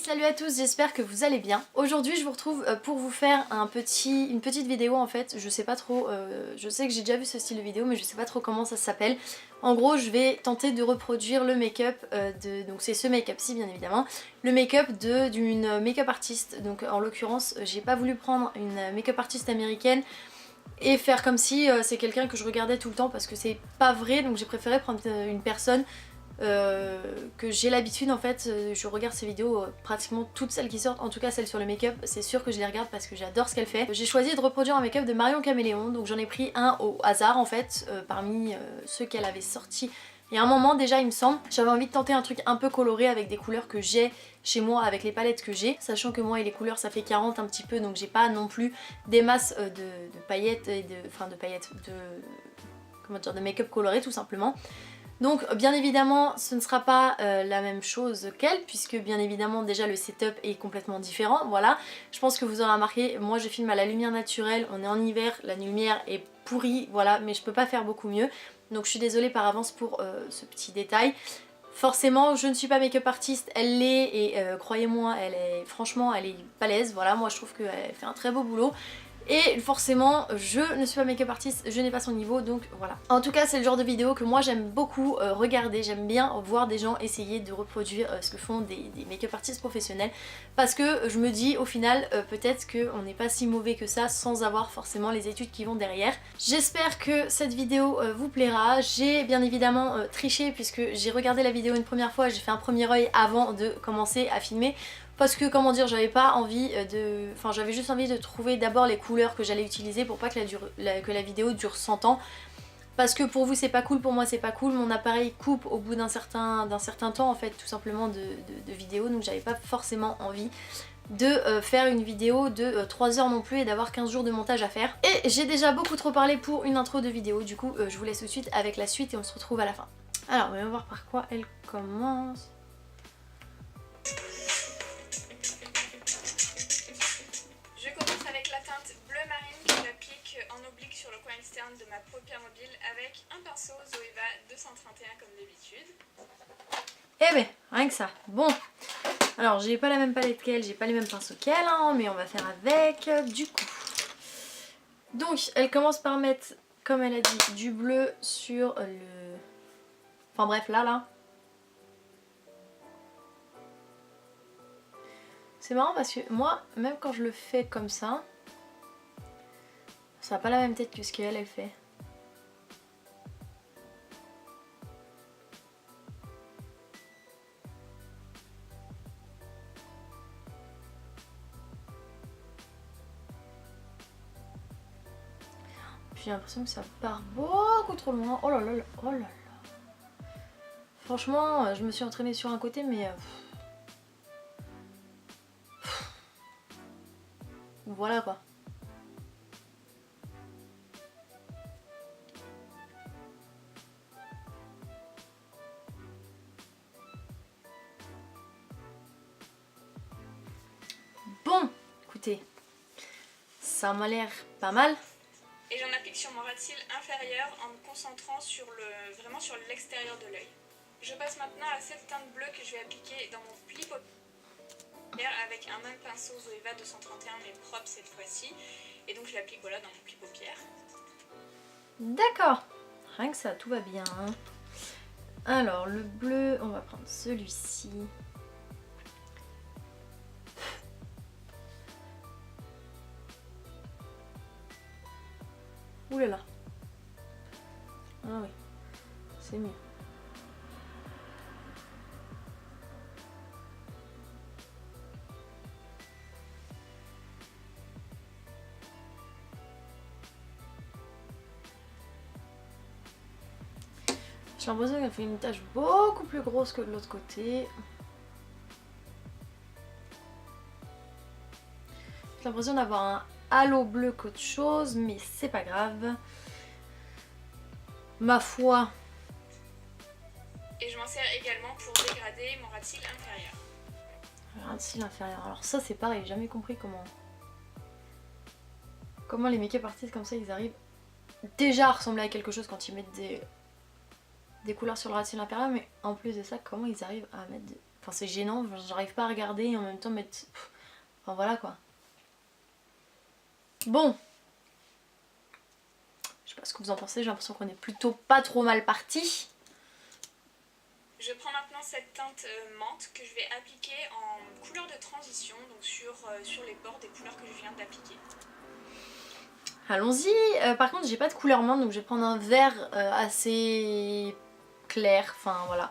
salut à tous, j'espère que vous allez bien. Aujourd'hui je vous retrouve pour vous faire une petite vidéo en fait. Je sais pas trop, je sais que j'ai déjà vu ce style de vidéo mais je sais pas trop comment ça s'appelle. En gros je vais tenter de reproduire le make-up donc c'est ce make-up-ci bien évidemment, le make-up d'une make-up artiste. Donc en l'occurrence j'ai pas voulu prendre une make-up artiste américaine et faire comme si c'est quelqu'un que je regardais tout le temps parce que c'est pas vrai, donc j'ai préféré prendre une personne que j'ai l'habitude en fait, je regarde ses vidéos pratiquement toutes celles qui sortent, en tout cas celles sur le make-up, c'est sûr que je les regarde parce que j'adore ce qu'elle fait. J'ai choisi de reproduire un make-up de Marion Caméléon, donc j'en ai pris un au hasard en fait, parmi ceux qu'elle avait sortis il y a un moment déjà il me semble. J'avais envie de tenter un truc un peu coloré avec des couleurs que j'ai chez moi, avec les palettes que j'ai, sachant que moi et les couleurs ça fait 40 un petit peu, donc j'ai pas non plus des masses de paillettes et de make-up coloré tout simplement. Donc bien évidemment ce ne sera pas la même chose qu'elle, puisque bien évidemment déjà le setup est complètement différent, voilà. Je pense que vous aurez remarqué, moi je filme à la lumière naturelle, on est en hiver, la lumière est pourrie, voilà, mais je peux pas faire beaucoup mieux. Donc je suis désolée par avance pour ce petit détail. Forcément je ne suis pas make-up artiste, elle l'est et croyez-moi franchement elle est balèze, voilà, moi je trouve qu'elle fait un très beau boulot. Et forcément je ne suis pas make-up artiste, je n'ai pas son niveau, donc voilà. En tout cas c'est le genre de vidéo que moi j'aime beaucoup regarder, j'aime bien voir des gens essayer de reproduire ce que font des make-up artistes professionnels, parce que je me dis au final peut-être qu'on n'est pas si mauvais que ça sans avoir forcément les études qui vont derrière. J'espère que cette vidéo vous plaira. J'ai bien évidemment triché puisque j'ai regardé la vidéo une première fois, j'ai fait un premier œil avant de commencer à filmer. Parce que comment dire, j'avais pas envie de... Enfin j'avais juste envie de trouver d'abord les couleurs que j'allais utiliser pour pas que la vidéo dure 100 ans. Parce que pour vous c'est pas cool, pour moi c'est pas cool, mon appareil coupe au bout d'un certain temps en fait tout simplement de vidéo, donc j'avais pas forcément envie de faire une vidéo de 3 heures non plus et d'avoir 15 jours de montage à faire. Et j'ai déjà beaucoup trop parlé pour une intro de vidéo, du coup je vous laisse tout de suite avec la suite et on se retrouve à la fin. Alors on va voir par quoi elle commence. En oblique sur le coin externe de ma paupière mobile avec un pinceau Zoeva 231 comme d'habitude. Eh ben, rien que ça. Bon, alors j'ai pas la même palette qu'elle, j'ai pas les mêmes pinceaux qu'elle, hein, mais on va faire avec du coup. Donc elle commence par mettre, comme elle a dit, du bleu sur le... Enfin bref, là. C'est marrant parce que moi, même quand je le fais comme ça n'a pas la même tête que ce qu'elle fait. J'ai l'impression que ça part beaucoup trop loin. Oh là là, oh là là. Franchement, je me suis entraînée sur un côté, mais... Voilà quoi. Bon, écoutez, ça m'a l'air pas mal. Et j'en applique sur mon ras de cils inférieur en me concentrant vraiment sur l'extérieur de l'œil. Je passe maintenant à cette teinte bleue que je vais appliquer dans mon pli paupière avec un même pinceau Zoeva 231 mais propre cette fois-ci. Et donc je l'applique voilà dans mon pli paupière. D'accord, rien que ça, tout va bien. Alors le bleu, on va prendre celui-ci. Ouh là là. Ah oui, c'est mieux. J'ai l'impression qu'elle fait une tache beaucoup plus grosse que de l'autre côté. J'ai l'impression d'avoir un halo bleu qu'autre chose, mais c'est pas grave. Ma foi. Et je m'en sers également pour dégrader mon ras de cils inférieur. Le ras de cils inférieur. Alors ça c'est pareil, j'ai jamais compris comment les make-up artistes comme ça ils arrivent déjà à ressembler à quelque chose quand ils mettent des couleurs sur le ras de cils inférieur, mais en plus de ça comment ils arrivent à mettre Enfin c'est gênant, j'arrive pas à regarder et en même temps mettre... Enfin voilà quoi. Bon. Je sais pas ce que vous en pensez, j'ai l'impression qu'on est plutôt pas trop mal parti. Je prends maintenant cette teinte menthe que je vais appliquer en couleur de transition, donc sur les bords des couleurs que je viens d'appliquer. Allons-y. Par contre j'ai pas de couleur menthe donc je vais prendre un vert assez clair, enfin voilà.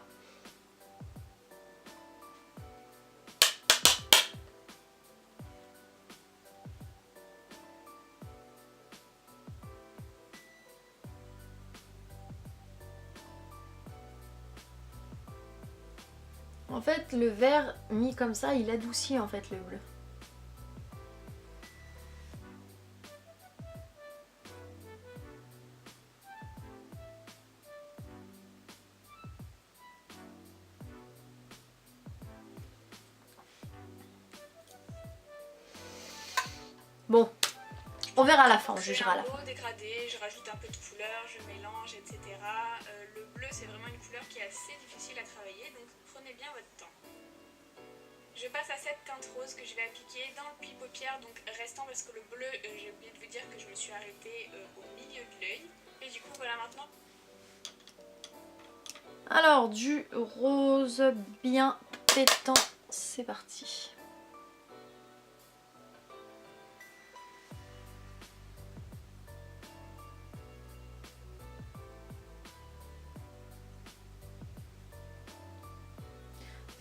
En fait le vert mis comme ça il adoucit en fait le bleu. Bon, on verra à la fin, on jugera à la fin. Dégradé, je rajoute un peu de couleur, je mélange, etc. Le bleu c'est vraiment une couleur qui est assez difficile à travailler, donc prenez bien votre temps. Je passe à cette teinte rose que je vais appliquer dans le pli paupière, donc restant parce que le bleu, j'ai oublié de vous dire que je me suis arrêtée au milieu de l'œil. Et du coup voilà maintenant. Alors du rose bien pétant, c'est parti.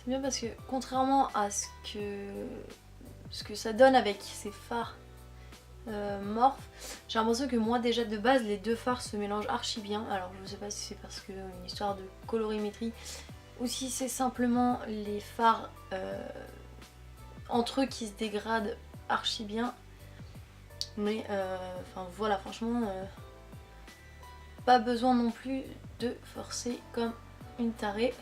C'est bien parce que contrairement à ce que ça donne avec ces fards morphes, j'ai l'impression que moi déjà de base les deux fards se mélangent archi bien. Alors je sais pas si c'est parce que une histoire de colorimétrie ou si c'est simplement les fards entre eux qui se dégradent archi bien. Mais enfin voilà, franchement pas besoin non plus de forcer comme une tarée.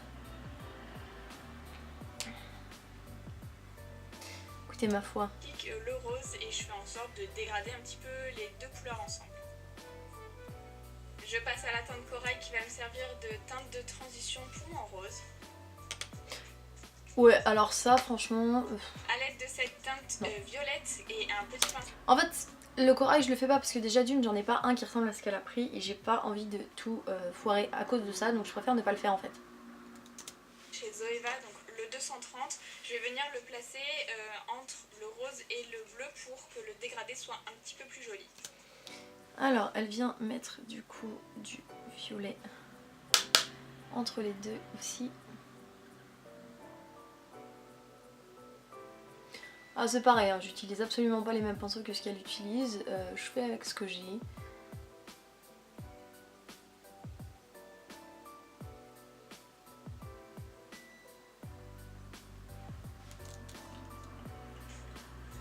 Ma foi. Le rose et je fais en sorte de dégrader un petit peu les deux couleurs ensemble. Je passe à la teinte corail qui va me servir de teinte de transition pour mon rose. Ouais, alors ça franchement... À l'aide de cette teinte violette et un petit pinceau. En fait, le corail je le fais pas parce que déjà d'une j'en ai pas un qui ressemble à ce qu'elle a pris et j'ai pas envie de tout foirer à cause de ça, donc je préfère ne pas le faire en fait. Chez Zoeva, donc le 230, je vais venir le placer entre le rose et le bleu pour que le dégradé soit un petit peu plus joli. Alors elle vient mettre du coup du violet entre les deux aussi. Ah c'est pareil, hein, j'utilise absolument pas les mêmes pinceaux que ce qu'elle utilise, je fais avec ce que j'ai.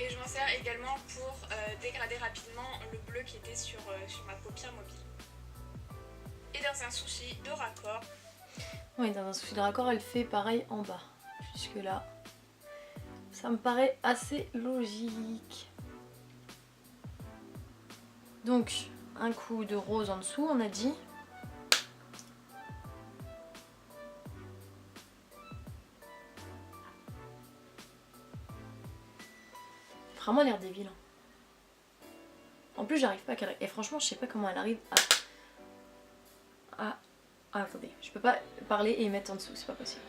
Et je m'en sers également pour dégrader rapidement le bleu qui était sur ma paupière mobile. Et dans un souci de raccord. Oui, dans un souci de raccord, elle fait pareil en bas. Jusque là, ça me paraît assez logique. Donc, un coup de rose en dessous, on a dit. Vraiment l'air débile. En plus j'arrive pas à cadrer. Et franchement je sais pas comment elle arrive à... Ah attendez, je peux pas parler et mettre en dessous, c'est pas possible.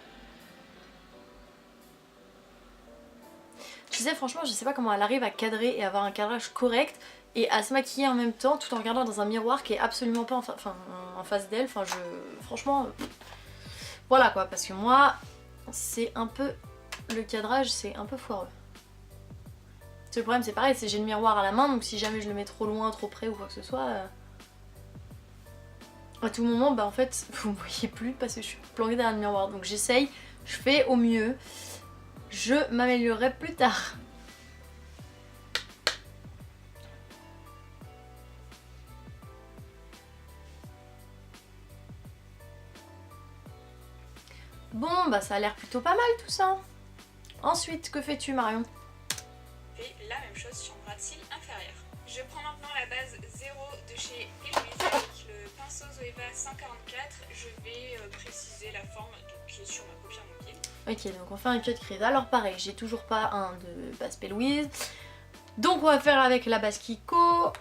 Je disais franchement je sais pas comment elle arrive à cadrer et avoir un cadrage correct et à se maquiller en même temps tout en regardant dans un miroir qui est absolument pas en face d'elle. Enfin franchement... Voilà quoi, parce que moi c'est un peu... Le cadrage c'est un peu foireux. Le problème c'est pareil, c'est j'ai le miroir à la main donc si jamais je le mets trop loin, trop près ou quoi que ce soit, à tout moment bah en fait vous me voyez plus parce que je suis planquée derrière le miroir. Donc j'essaye, je fais au mieux, je m'améliorerai plus tard. Bon bah ça a l'air plutôt pas mal tout ça. Ensuite, que fais-tu Marion? Et la même chose sur mon ras de cils inférieur. Je prends maintenant la base 0 de chez Eloise avec le pinceau Zoeva 144. Je vais préciser la forme qui est sur ma paupière mobile. Ok, donc on fait un cut crease. Alors pareil, j'ai toujours pas un de base P. Louise. Donc on va faire avec la base Kiko.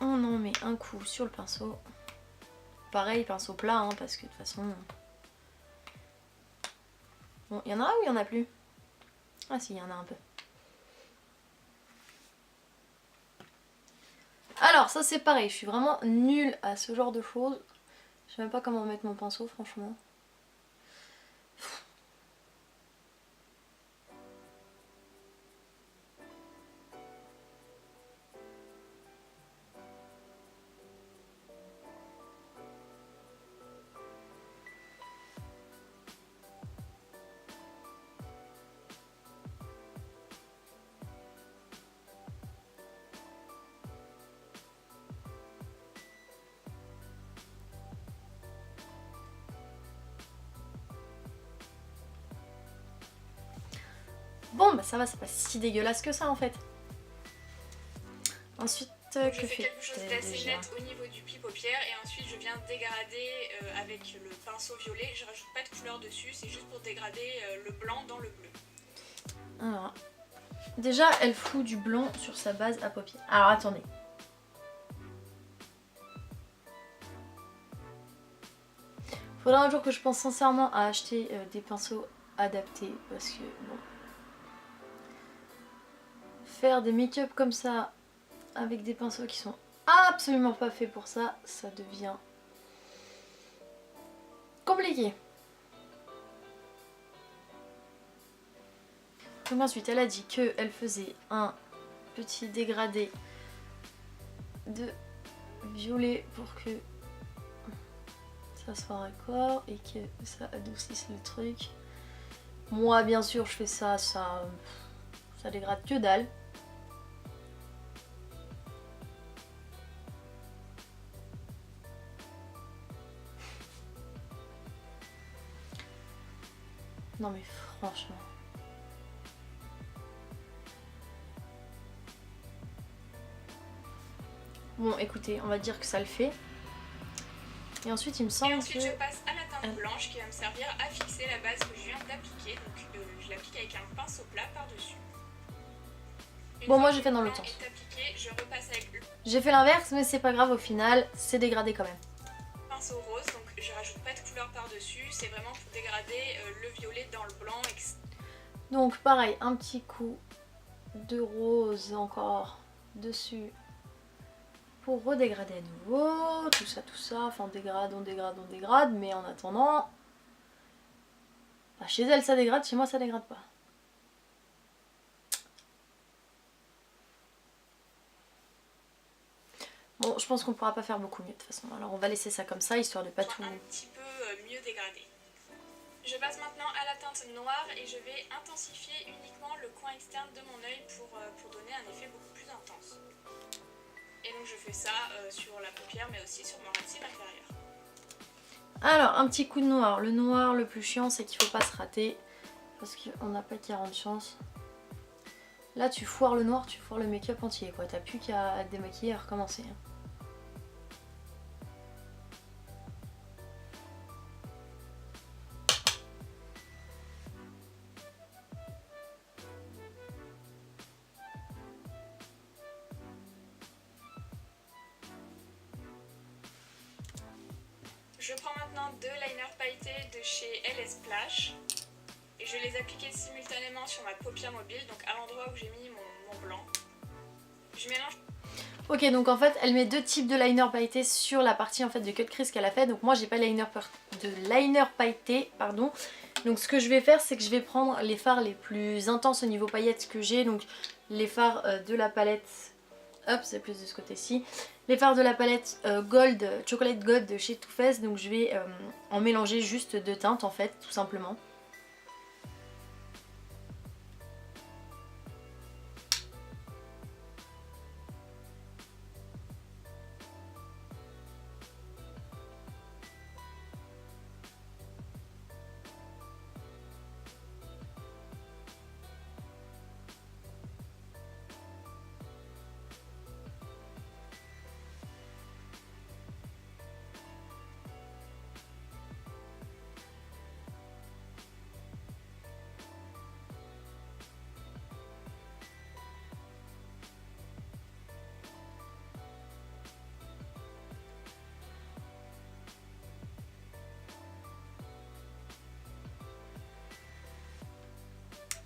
On en met un coup sur le pinceau. Pareil, pinceau plat, hein, parce que de toute façon... Bon, il y en a un ou il y en a plus? Ah si, il y en a un peu. Alors ça c'est pareil, je suis vraiment nulle à ce genre de choses. Je sais même pas comment mettre mon pinceau franchement. Bon bah ça va, c'est pas si dégueulasse que ça en fait. Ensuite, je fais quelque chose d'assez net au niveau du pli paupière et ensuite je viens dégrader avec le pinceau violet. Je rajoute pas de couleur dessus, c'est juste pour dégrader le blanc dans le bleu. Alors, déjà elle fout du blanc sur sa base à paupières. Alors attendez. Faudra un jour que je pense sincèrement à acheter des pinceaux adaptés parce que bon... Faire des make-up comme ça avec des pinceaux qui sont absolument pas faits pour ça, ça devient compliqué. Donc ensuite elle a dit qu'elle faisait un petit dégradé de violet pour que ça soit raccord et que ça adoucisse le truc. Moi bien sûr je fais ça, ça dégrade que dalle. Non mais franchement. Bon écoutez, on va dire que ça le fait. Et ensuite il me semble et ensuite, que... je passe à la teinte blanche qui va me servir à fixer la base que je viens d'appliquer. Donc je l'applique avec un pinceau plat par-dessus. Bon moi j'ai fait dans l'autre sens. Je repasse avec le j'ai fait l'inverse mais c'est pas grave au final, c'est dégradé quand même. Pinceau rose, donc je rajoute pas de couleur par-dessus, c'est vraiment pour dégrader le violet dans le blanc. Donc pareil, un petit coup de rose encore dessus pour redégrader à nouveau, tout ça, enfin on dégrade, mais en attendant, bah, chez elle ça dégrade, chez moi ça dégrade pas. Bon, je pense qu'on pourra pas faire beaucoup mieux de toute façon, alors on va laisser ça comme ça, histoire de pas tout... Un petit peu mieux dégradé. Je passe maintenant à la teinte noire et je vais intensifier uniquement le coin externe de mon œil pour donner un effet beaucoup plus intense. Et donc je fais ça sur la paupière mais aussi sur mon cils inférieur. Alors, un petit coup de noir. Le noir le plus chiant c'est qu'il faut pas se rater parce qu'on n'a pas 40 chances. Là tu foires le noir, tu foires le make-up entier quoi, t'as plus qu'à te démaquiller et à recommencer. Je prends maintenant deux liners pailletés de chez LS Splash et je les appliquer simultanément sur ma paupière mobile, donc à l'endroit où j'ai mis mon blanc. Je mélange. Ok, donc en fait elle met deux types de liner pailletés sur la partie en fait de cut crease qu'elle a fait. Donc moi j'ai pas de liner pailleté, pardon. Donc ce que je vais faire c'est que je vais prendre les fards les plus intenses au niveau paillettes que j'ai. Donc les fards de la palette, hop c'est plus de ce côté-ci. Les fards de la palette Gold, Chocolate Gold de chez Too Faced. Donc je vais en mélanger juste deux teintes en fait, tout simplement.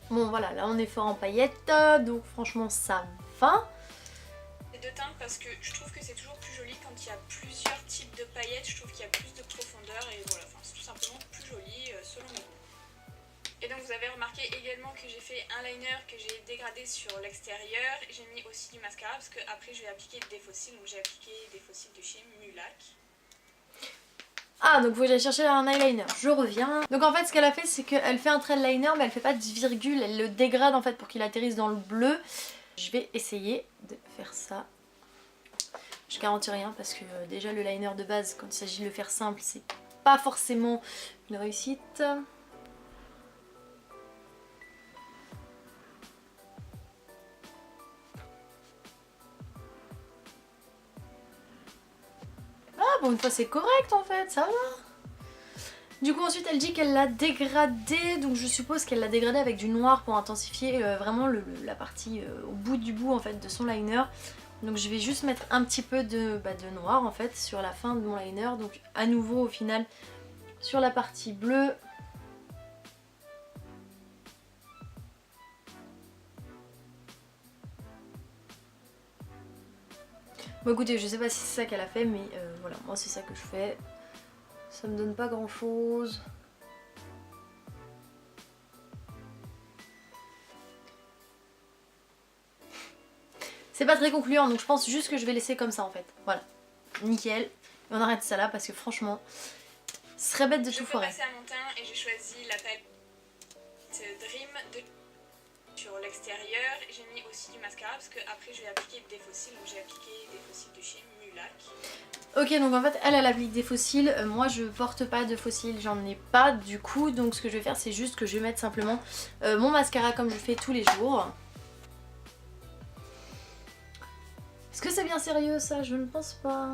Bon voilà, là on est fort en paillettes, donc franchement ça va. Les deux teintes parce que je trouve que c'est toujours plus joli quand il y a plusieurs types de paillettes, je trouve qu'il y a plus de profondeur et voilà, enfin, c'est tout simplement plus joli selon mes goûts. Et donc vous avez remarqué également que j'ai fait un liner que j'ai dégradé sur l'extérieur, j'ai mis aussi du mascara parce que après je vais appliquer des fossiles, donc j'ai appliqué des fossiles de chez Mulac. Ah donc vous allez chercher un eyeliner, je reviens. Donc en fait ce qu'elle a fait c'est qu'elle fait un trait de liner mais elle fait pas de virgule, elle le dégrade en fait pour qu'il atterrisse dans le bleu. Je vais essayer de faire ça. Je garantis rien parce que déjà le liner de base quand il s'agit de le faire simple c'est pas forcément une réussite. Ah bon une fois c'est correct en fait, ça va. Du coup ensuite elle dit qu'elle l'a dégradé, donc je suppose qu'elle l'a dégradé avec du noir pour intensifier vraiment la partie au bout du bout en fait de son liner. Donc je vais juste mettre un petit peu de noir en fait sur la fin de mon liner, donc à nouveau au final sur la partie bleue. Bon écoutez, je sais pas si c'est ça qu'elle a fait mais voilà, moi c'est ça que je fais. Ça me donne pas grand chose. C'est pas très concluant donc je pense juste que je vais laisser comme ça en fait. Voilà, nickel. Et on arrête ça là parce que franchement, ce serait bête de tout foirer. Je vais passer à mon teint et j'ai choisi la palette Dream de sur l'extérieur. J'ai mis aussi du mascara parce que après je vais appliquer des fossiles, donc j'ai appliqué des fossiles de chez Mulac. Ok donc en fait elle applique des fossiles, moi je porte pas de fossiles, j'en ai pas du coup, donc ce que je vais faire c'est juste que je vais mettre simplement mon mascara comme je fais tous les jours. Est-ce que c'est bien sérieux ça? Je ne pense pas.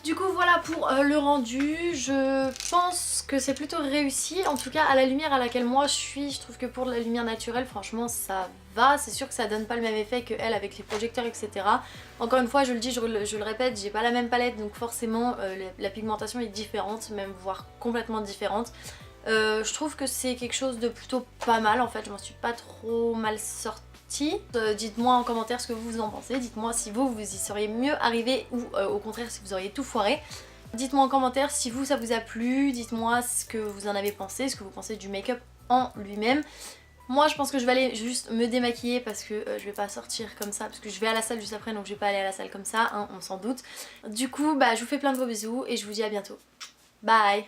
Du coup voilà pour le rendu, je pense que c'est plutôt réussi, en tout cas à la lumière à laquelle moi je suis, je trouve que pour la lumière naturelle franchement ça va, c'est sûr que ça donne pas le même effet que elle avec les projecteurs etc. Encore une fois je le dis, je le répète, j'ai pas la même palette donc forcément la pigmentation est différente, même voire complètement différente. Je trouve que c'est quelque chose de plutôt pas mal en fait, je m'en suis pas trop mal sortie. Dites-moi en commentaire ce que vous en pensez, dites-moi si vous y seriez mieux arrivé ou au contraire si vous auriez tout foiré. Dites-moi en commentaire si ça vous a plu, dites-moi ce que vous en avez pensé, ce que vous pensez du make-up en lui-même. Moi je pense que je vais aller juste me démaquiller parce que je vais pas sortir comme ça, parce que je vais à la salle juste après donc je vais pas aller à la salle comme ça, hein, on s'en doute. Du coup je vous fais plein de gros bisous et je vous dis à bientôt. Bye!